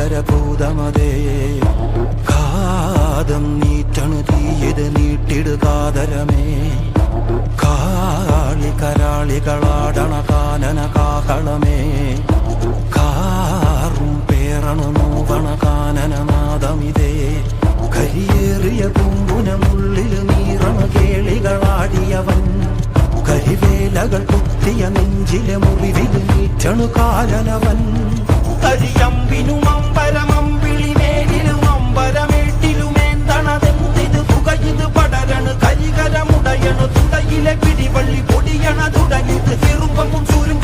ഭീകരഭൂതമതേ കാതം നീറ്റണു തീയത് നീട്ടിടുകാതരമേ കാളി കരാളികളാടണ കാനന കാഹളമേ കാറും പേറണു നോവണ കാനനനാദമിതേ കരിയേറിയ പൂമ്പുനമുള്ളിൽ നീറണ കേളികളാടിയവൻ കരിവേലകൾ കുത്തിയ നെഞ്ചിലെ മുറിവിൽ നീറ്റണു കാലനവൻ കരിയമ്പിനും അമ്പരമമ്പിളിമേലിലും അമ്പരമേട്ടിലുമേന്തണതെന്തിത് പുകയിത് പടരണു കരികരമുടയണു തുടയിലെ പിടിവള്ളി പൊടിയണ തുടങ്ങിത് ചെറുപ്പവും ചൂരും